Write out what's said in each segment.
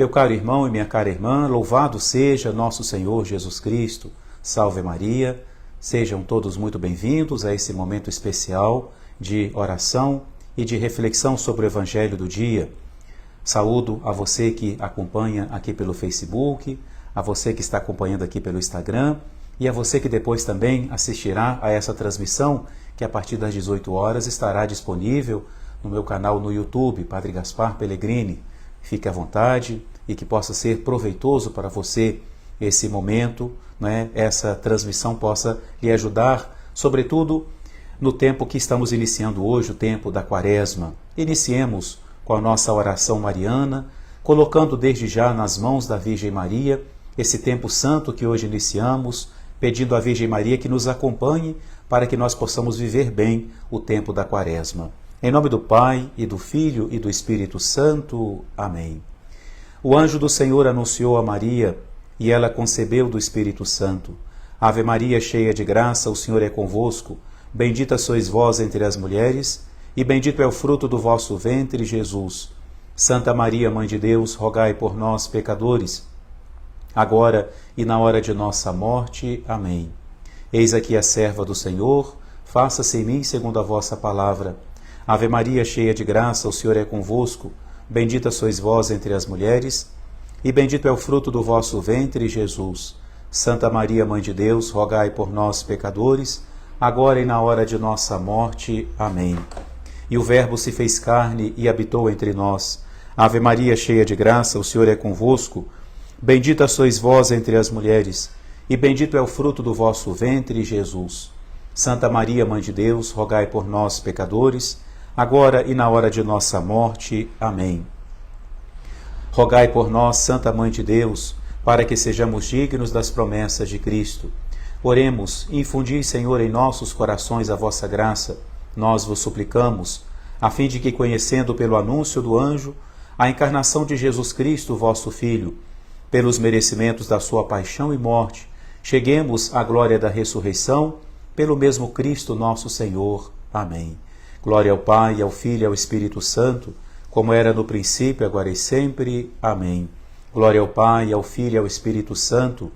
Meu caro irmão e minha cara irmã, louvado seja nosso Senhor Jesus Cristo. Salve Maria. Sejam todos muito bem-vindos a esse momento especial de oração e de reflexão sobre o Evangelho do dia. Saúdo a você que acompanha aqui pelo Facebook, a você que está acompanhando aqui pelo Instagram e a você que depois também assistirá a essa transmissão que a partir das 18 horas estará disponível no meu canal no YouTube, Padre Gaspar Pellegrini. Fique à vontade e que possa ser proveitoso para você esse momento, essa transmissão possa lhe ajudar, sobretudo no tempo que estamos iniciando hoje, o tempo da Quaresma. Iniciemos com a nossa oração mariana, colocando desde já nas mãos da Virgem Maria esse tempo santo que hoje iniciamos, pedindo à Virgem Maria que nos acompanhe para que nós possamos viver bem o tempo da Quaresma. Em nome do Pai, e do Filho, e do Espírito Santo. Amém. O anjo do Senhor anunciou a Maria, e ela concebeu do Espírito Santo. Ave Maria, cheia de graça, o Senhor é convosco. Bendita sois vós entre as mulheres, e bendito é o fruto do vosso ventre, Jesus. Santa Maria, Mãe de Deus, rogai por nós, pecadores, agora e na hora de nossa morte. Amém. Eis aqui a serva do Senhor, faça-se em mim segundo a vossa palavra. Ave Maria, cheia de graça, o Senhor é convosco. Bendita sois vós entre as mulheres, e bendito é o fruto do vosso ventre, Jesus. Santa Maria, Mãe de Deus, rogai por nós, pecadores, agora e na hora de nossa morte. Amém. E o Verbo se fez carne e habitou entre nós. Ave Maria, cheia de graça, o Senhor é convosco. Bendita sois vós entre as mulheres, e bendito é o fruto do vosso ventre, Jesus. Santa Maria, Mãe de Deus, rogai por nós, pecadores, agora e na hora de nossa morte. Amém. Rogai por nós, Santa Mãe de Deus, para que sejamos dignos das promessas de Cristo. Oremos, infundi, Senhor, em nossos corações a vossa graça, nós vos suplicamos, a fim de que, conhecendo pelo anúncio do anjo a encarnação de Jesus Cristo, vosso Filho, pelos merecimentos da sua paixão e morte, cheguemos à glória da ressurreição, pelo mesmo Cristo nosso Senhor. Amém. Glória ao Pai, ao Filho e ao Espírito Santo, como era no princípio, agora e sempre. Amém. Glória ao Pai, ao Filho e ao Espírito Santo,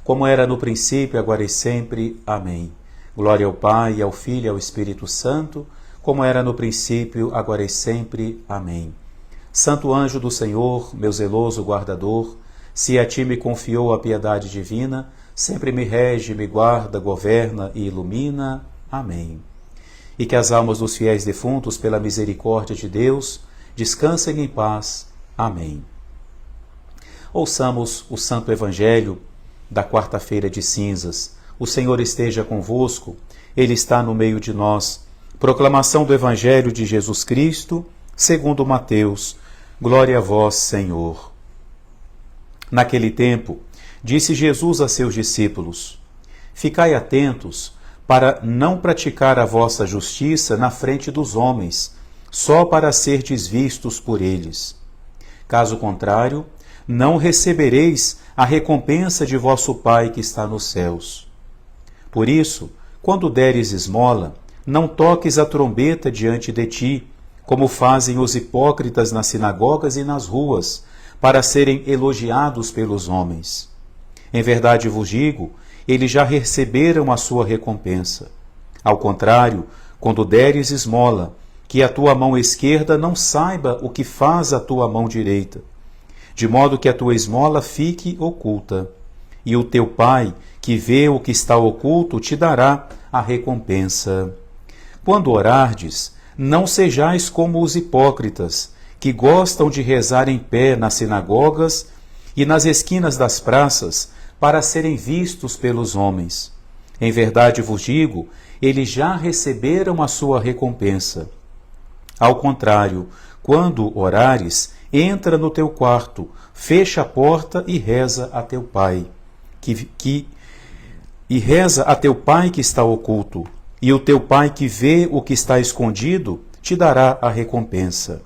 como era no princípio, agora e sempre. Amém. Glória ao Pai, ao Filho e ao Espírito Santo, como era no princípio, agora e sempre. Amém. Santo anjo do Senhor, meu zeloso guardador, se a ti me confiou a piedade divina, sempre me rege, me guarda, governa e ilumina. Amém. E que as almas dos fiéis defuntos, pela misericórdia de Deus, descansem em paz. Amém. Ouçamos o Santo Evangelho da quarta-feira de cinzas. O Senhor esteja convosco, Ele está no meio de nós. Proclamação do Evangelho de Jesus Cristo, segundo Mateus. Glória a vós, Senhor. Naquele tempo, disse Jesus a seus discípulos: Ficai atentos para não praticar a vossa justiça na frente dos homens, só para serdes vistos por eles. Caso contrário, não recebereis a recompensa de vosso Pai que está nos céus. Por isso, quando deres esmola, não toques a trombeta diante de ti, como fazem os hipócritas nas sinagogas e nas ruas, para serem elogiados pelos homens. Em verdade vos digo, eles já receberam a sua recompensa. Ao contrário, quando deres esmola, que a tua mão esquerda não saiba o que faz a tua mão direita, de modo que a tua esmola fique oculta. E o teu Pai, que vê o que está oculto, te dará a recompensa. Quando orardes, não sejais como os hipócritas, que gostam de rezar em pé nas sinagogas e nas esquinas das praças, para serem vistos pelos homens. Em verdade vos digo, eles já receberam a sua recompensa. Ao contrário, quando orares, entra no teu quarto, fecha a porta e reza a teu Pai, reza a teu Pai que está oculto, e o teu Pai que vê o que está escondido te dará a recompensa.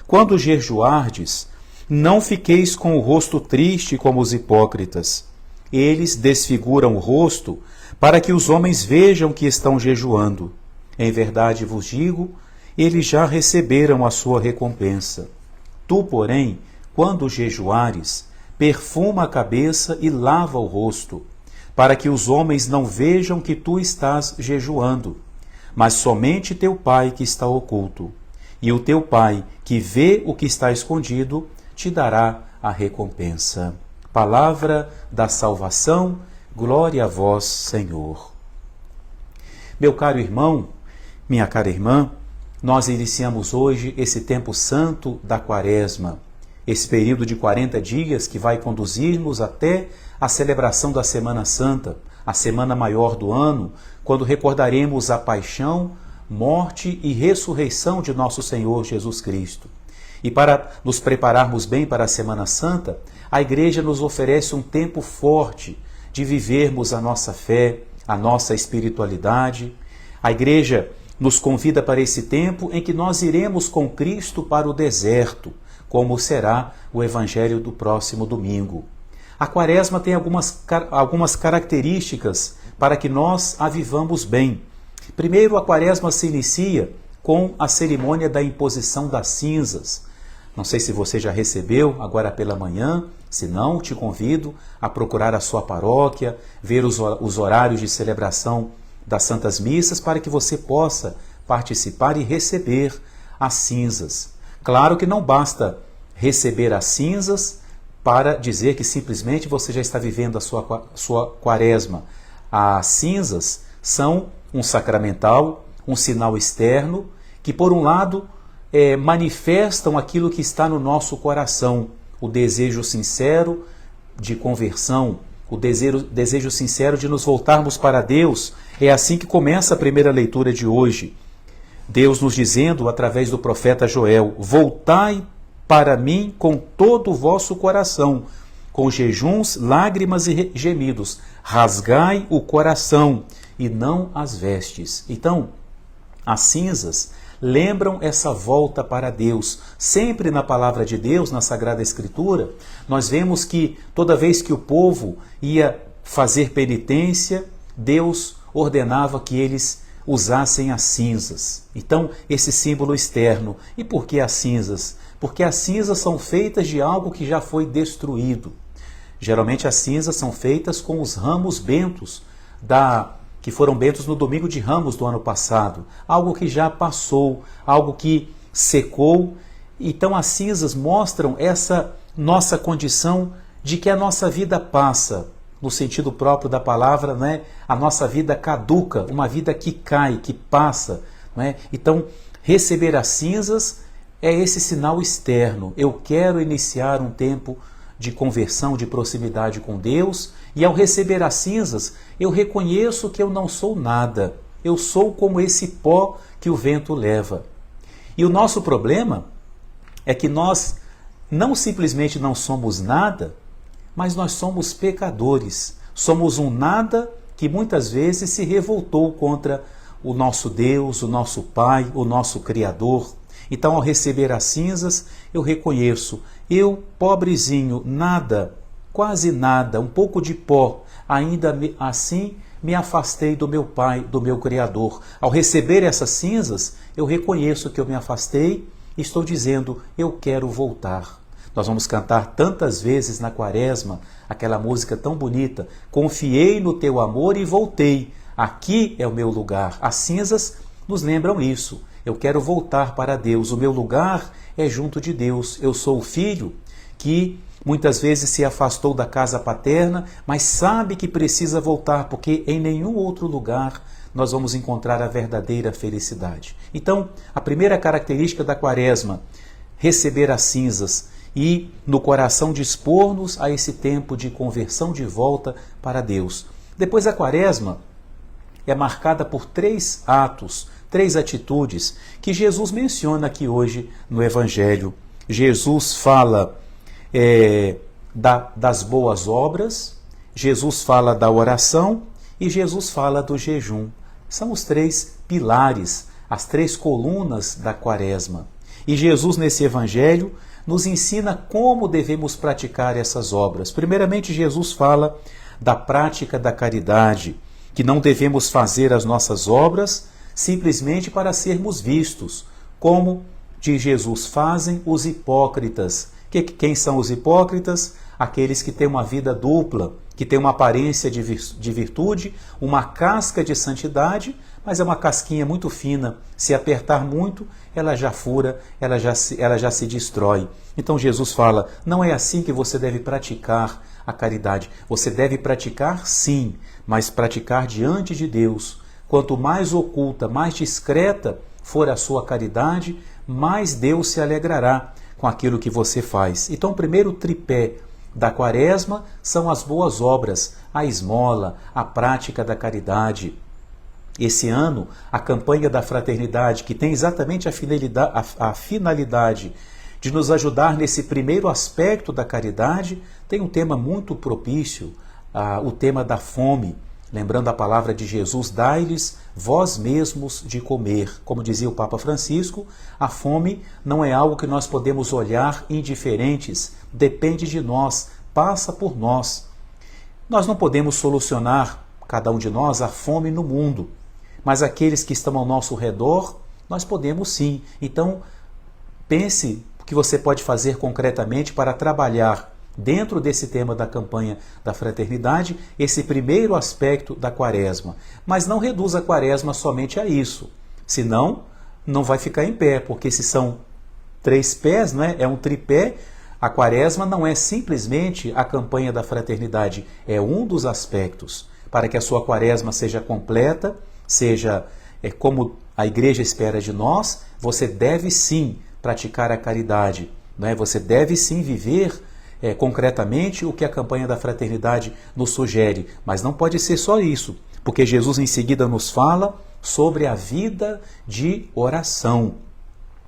Quando jejuardes, não fiqueis com o rosto triste como os hipócritas. Eles desfiguram o rosto para que os homens vejam que estão jejuando. Em verdade vos digo, eles já receberam a sua recompensa. Tu, porém, quando jejuares, perfuma a cabeça e lava o rosto, para que os homens não vejam que tu estás jejuando, mas somente teu Pai que está oculto. E o teu Pai, que vê o que está escondido, te dará a recompensa. Palavra da salvação, glória a vós, Senhor. Meu caro irmão, minha cara irmã, nós iniciamos hoje esse tempo santo da Quaresma, esse período de 40 dias que vai conduzir-nos até a celebração da Semana Santa, a semana maior do ano, quando recordaremos a paixão, morte e ressurreição de nosso Senhor Jesus Cristo. E para nos prepararmos bem para a Semana Santa, a Igreja nos oferece um tempo forte de vivermos a nossa fé, a nossa espiritualidade. A Igreja nos convida para esse tempo em que nós iremos com Cristo para o deserto, como será o Evangelho do próximo domingo. A Quaresma tem algumas características para que nós a vivamos bem. Primeiro, a Quaresma se inicia com a cerimônia da imposição das cinzas. Não sei se você já recebeu agora pela manhã, se não, te convido a procurar a sua paróquia, ver os horários de celebração das Santas Missas para que você possa participar e receber as cinzas. Claro que não basta receber as cinzas para dizer que simplesmente você já está vivendo a sua Quaresma. As cinzas são um sacramental, um sinal externo, que por um lado manifestam aquilo que está no nosso coração, o desejo sincero de conversão, o desejo sincero de nos voltarmos para Deus. É assim que começa a primeira leitura de hoje. Deus nos dizendo, através do profeta Joel: voltai para mim com todo o vosso coração, com jejuns, lágrimas e gemidos, rasgai o coração e não as vestes. Então, as cinzas lembram essa volta para Deus. Sempre na palavra de Deus, na Sagrada Escritura, nós vemos que toda vez que o povo ia fazer penitência, Deus ordenava que eles usassem as cinzas. Então, esse símbolo externo. E por que as cinzas? Porque as cinzas são feitas de algo que já foi destruído. Geralmente as cinzas são feitas com os ramos bentos que foram bentos no domingo de Ramos do ano passado, algo que já passou, algo que secou. Então as cinzas mostram essa nossa condição de que a nossa vida passa, no sentido próprio da palavra, né? A nossa vida caduca, uma vida que cai, que passa. Né? Então, receber as cinzas é esse sinal externo. Eu quero iniciar um tempo de conversão, de proximidade com Deus, e ao receber as cinzas, eu reconheço que eu não sou nada. Eu sou como esse pó que o vento leva. E o nosso problema é que nós não simplesmente não somos nada, mas nós somos pecadores. Somos um nada que muitas vezes se revoltou contra o nosso Deus, o nosso Pai, o nosso Criador. Então, ao receber as cinzas, eu reconheço, eu, pobrezinho, nada, quase nada, um pouco de pó, ainda assim me afastei do meu Pai, do meu Criador. Ao receber essas cinzas, eu reconheço que eu me afastei e estou dizendo, eu quero voltar. Nós vamos cantar tantas vezes na Quaresma, aquela música tão bonita, confiei no teu amor e voltei, aqui é o meu lugar. As cinzas nos lembram isso. Eu quero voltar para Deus, o meu lugar é junto de Deus. Eu sou o filho que muitas vezes se afastou da casa paterna, mas sabe que precisa voltar, porque em nenhum outro lugar nós vamos encontrar a verdadeira felicidade. Então, a primeira característica da Quaresma, receber as cinzas e no coração dispor-nos a esse tempo de conversão de volta para Deus. Depois, a Quaresma é marcada por 3 atos, 3 atitudes que Jesus menciona aqui hoje no Evangelho. Jesus fala das boas obras, Jesus fala da oração e Jesus fala do jejum. São os 3 pilares, as 3 colunas da Quaresma. E Jesus, nesse Evangelho, nos ensina como devemos praticar essas obras. Primeiramente, Jesus fala da prática da caridade, que não devemos fazer as nossas obras simplesmente para sermos vistos, como de Jesus fazem os hipócritas, Quem são os hipócritas? Aqueles que têm uma vida dupla, que têm uma aparência de virtude, uma casca de santidade, mas é uma casquinha muito fina. Se apertar muito, ela já fura, ela já se destrói. Então Jesus fala, não é assim que você deve praticar a caridade. Você deve praticar sim, mas praticar diante de Deus. Quanto mais oculta, mais discreta for a sua caridade, mais Deus se alegrará com aquilo que você faz. Então, o primeiro tripé da Quaresma são as boas obras, a esmola, a prática da caridade. Esse ano, a campanha da fraternidade, que tem exatamente a finalidade de nos ajudar nesse primeiro aspecto da caridade, tem um tema muito propício, o tema da fome. Lembrando a palavra de Jesus, dai-lhes vós mesmos de comer. Como dizia o Papa Francisco, a fome não é algo que nós podemos olhar indiferentes, depende de nós, passa por nós. Nós não podemos solucionar, cada um de nós, a fome no mundo, mas aqueles que estão ao nosso redor, nós podemos sim. Então, pense o que você pode fazer concretamente para trabalhar dentro desse tema da campanha da fraternidade, esse primeiro aspecto da Quaresma. Mas não reduza a Quaresma somente a isso, senão não vai ficar em pé, porque se são 3 pés, não é? É um tripé. A Quaresma não é simplesmente a campanha da fraternidade, é um dos aspectos. Para que a sua Quaresma seja completa, seja como a Igreja espera de nós, você deve sim praticar a caridade, não é? Você deve sim viver concretamente o que a campanha da fraternidade nos sugere, mas não pode ser só isso, porque Jesus em seguida nos fala sobre a vida de oração.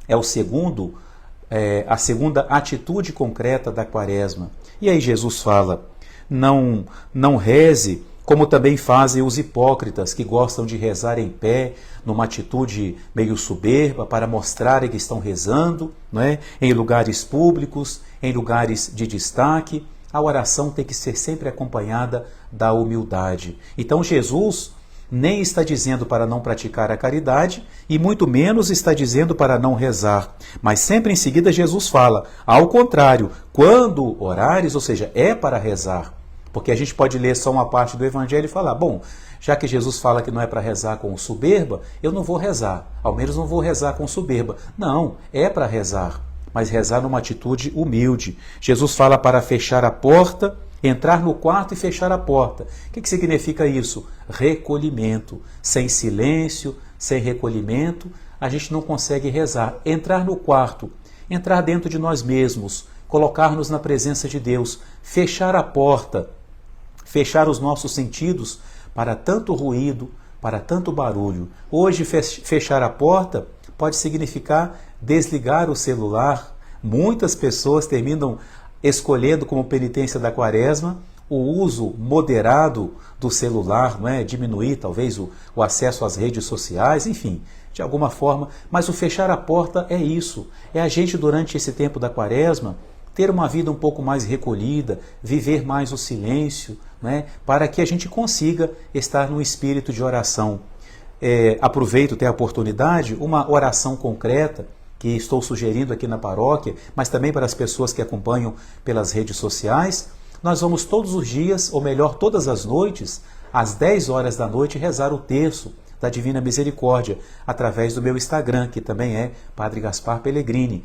É a segunda atitude concreta da Quaresma. E aí Jesus fala, não reze como também fazem os hipócritas, que gostam de rezar em pé, numa atitude meio soberba, para mostrarem que estão rezando, não é? Em lugares públicos, em lugares de destaque. A oração tem que ser sempre acompanhada da humildade. Então Jesus nem está dizendo para não praticar a caridade, e muito menos está dizendo para não rezar. Mas sempre em seguida Jesus fala, ao contrário, quando orares, ou seja, é para rezar. Porque a gente pode ler só uma parte do Evangelho e falar, bom, já que Jesus fala que não é para rezar com soberba, eu não vou rezar, ao menos não vou rezar com soberba. Não, é para rezar, mas rezar numa atitude humilde. Jesus fala para fechar a porta, entrar no quarto e fechar a porta. O que significa isso? Recolhimento. Sem silêncio, sem recolhimento, a gente não consegue rezar. Entrar no quarto, entrar dentro de nós mesmos, colocar-nos na presença de Deus, fechar a porta, fechar os nossos sentidos para tanto ruído, para tanto barulho. Hoje, fechar a porta pode significar desligar o celular. Muitas pessoas terminam escolhendo como penitência da Quaresma o uso moderado do celular, não é? Diminuir talvez o acesso às redes sociais, enfim, de alguma forma. Mas o fechar a porta é isso, é a gente durante esse tempo da Quaresma ter uma vida um pouco mais recolhida, viver mais o silêncio, né, para que a gente consiga estar no espírito de oração. Aproveito ter a oportunidade, uma oração concreta que estou sugerindo aqui na paróquia, mas também para as pessoas que acompanham pelas redes sociais. Nós vamos todos os dias, ou melhor, todas as noites, às 10 horas da noite, rezar o terço da Divina Misericórdia, através do meu Instagram, que também é Padre Gaspar Pellegrini.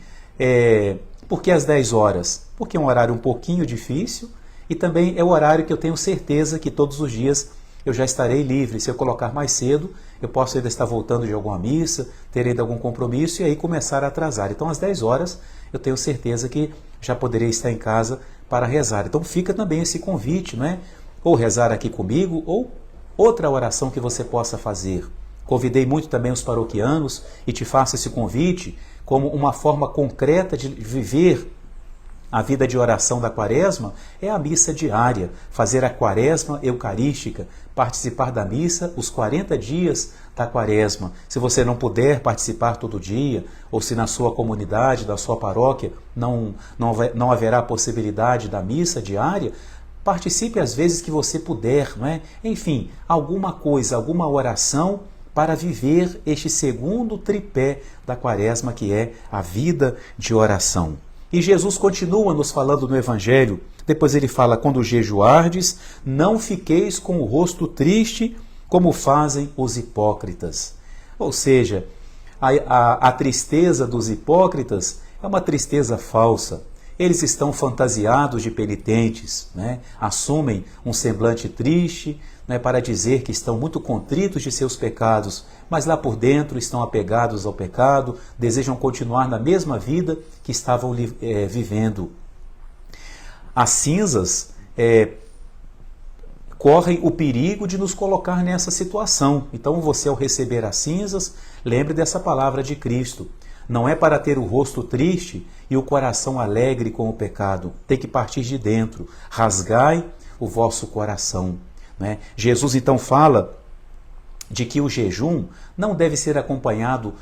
Por que às 10 horas? Porque é um horário um pouquinho difícil e também é o horário que eu tenho certeza que todos os dias eu já estarei livre. Se eu colocar mais cedo, eu posso ainda estar voltando de alguma missa, ter ainda algum compromisso e aí começar a atrasar. Então, às 10 horas, eu tenho certeza que já poderei estar em casa para rezar. Então, fica também esse convite, não é? Ou rezar aqui comigo, ou outra oração que você possa fazer. Convidei muito também os paroquianos e te faço esse convite como uma forma concreta de viver a vida de oração da Quaresma, é a missa diária, fazer a Quaresma eucarística, participar da missa os 40 dias da Quaresma. Se você não puder participar todo dia, ou se na sua comunidade, da sua paróquia, não haverá a possibilidade da missa diária, participe às vezes que você puder, não é? Enfim, alguma coisa, alguma oração para viver este segundo tripé da Quaresma, que é a vida de oração. E Jesus continua nos falando no Evangelho. Depois ele fala, quando jejuardes, não fiqueis com o rosto triste, como fazem os hipócritas. Ou seja, a tristeza dos hipócritas é uma tristeza falsa. Eles estão fantasiados de penitentes, né? Assumem um semblante triste, né, para dizer que estão muito contritos de seus pecados, mas lá por dentro estão apegados ao pecado, desejam continuar na mesma vida que estavam vivendo. As cinzas correm o perigo de nos colocar nessa situação. Então você, ao receber as cinzas, lembre dessa palavra de Cristo. Não é para ter o rosto triste e o coração alegre com o pecado. Tem que partir de dentro. Rasgai o vosso coração. Né? Jesus então fala de que o jejum não deve ser acompanhado,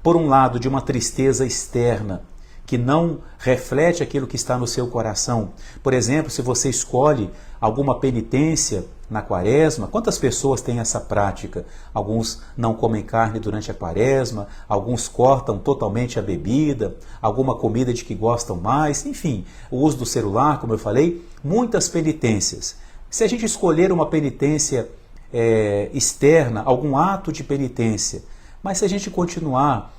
por um lado, de uma tristeza externa, que não reflete aquilo que está no seu coração. Por exemplo, se você escolhe alguma penitência na quaresma, quantas pessoas têm essa prática? Alguns não comem carne durante a quaresma, alguns cortam totalmente a bebida, alguma comida de que gostam mais, enfim, o uso do celular, como eu falei, muitas penitências. Se a gente escolher uma penitência externa, algum ato de penitência, mas se a gente continuar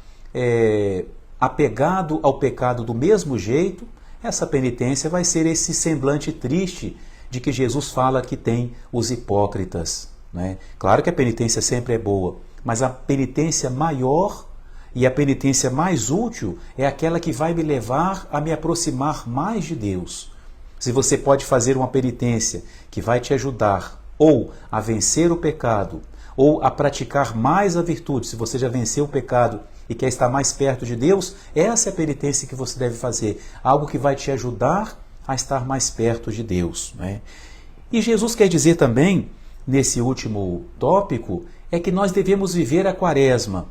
apegado ao pecado do mesmo jeito, essa penitência vai ser esse semblante triste de que Jesus fala que tem os hipócritas. Né? Claro que a penitência sempre é boa, mas a penitência maior e a penitência mais útil é aquela que vai me levar a me aproximar mais de Deus. Se você pode fazer uma penitência que vai te ajudar ou a vencer o pecado, ou a praticar mais a virtude, se você já venceu o pecado e quer estar mais perto de Deus, essa é a penitência que você deve fazer. Algo que vai te ajudar a estar mais perto de Deus. Né? E Jesus quer dizer também, nesse último tópico, é que nós devemos viver a quaresma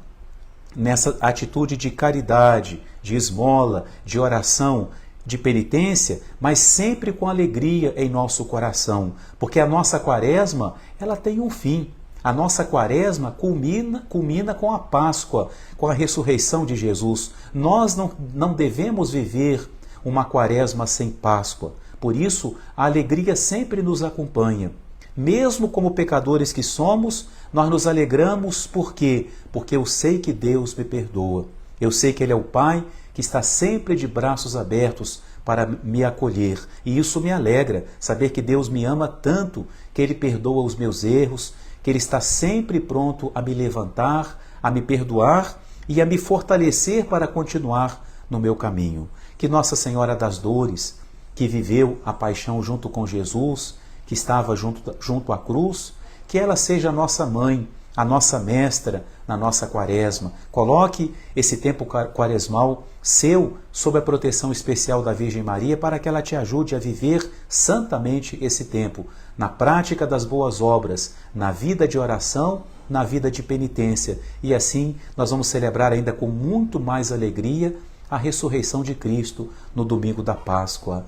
nessa atitude de caridade, de esmola, de oração, de penitência, mas sempre com alegria em nosso coração, porque a nossa quaresma, ela tem um fim. A nossa quaresma culmina com a Páscoa, com a ressurreição de Jesus. Nós não devemos viver uma quaresma sem Páscoa. Por isso, a alegria sempre nos acompanha. Mesmo como pecadores que somos, nós nos alegramos. Por quê? Porque eu sei que Deus me perdoa. Eu sei que Ele é o Pai que está sempre de braços abertos para me acolher. E isso me alegra, saber que Deus me ama tanto, que Ele perdoa os meus erros, que Ele está sempre pronto a me levantar, a me perdoar e a me fortalecer para continuar no meu caminho. Que Nossa Senhora das Dores, que viveu a paixão junto com Jesus, que estava junto à cruz, que ela seja a nossa mãe, a nossa mestra na nossa quaresma. Coloque esse tempo quaresmal seu sob a proteção especial da Virgem Maria para que ela te ajude a viver santamente esse tempo, na prática das boas obras, na vida de oração, na vida de penitência. E assim nós vamos celebrar ainda com muito mais alegria a ressurreição de Cristo no domingo da Páscoa.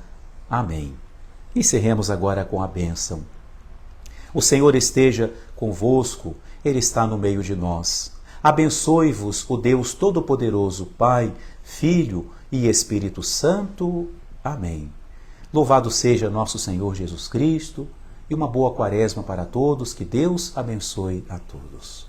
Amém. Encerremos agora com a bênção. O Senhor esteja convosco, Ele está no meio de nós. Abençoe-vos o Deus Todo-Poderoso, Pai, Filho e Espírito Santo. Amém. Louvado seja nosso Senhor Jesus Cristo, e uma boa quaresma para todos. Que Deus abençoe a todos.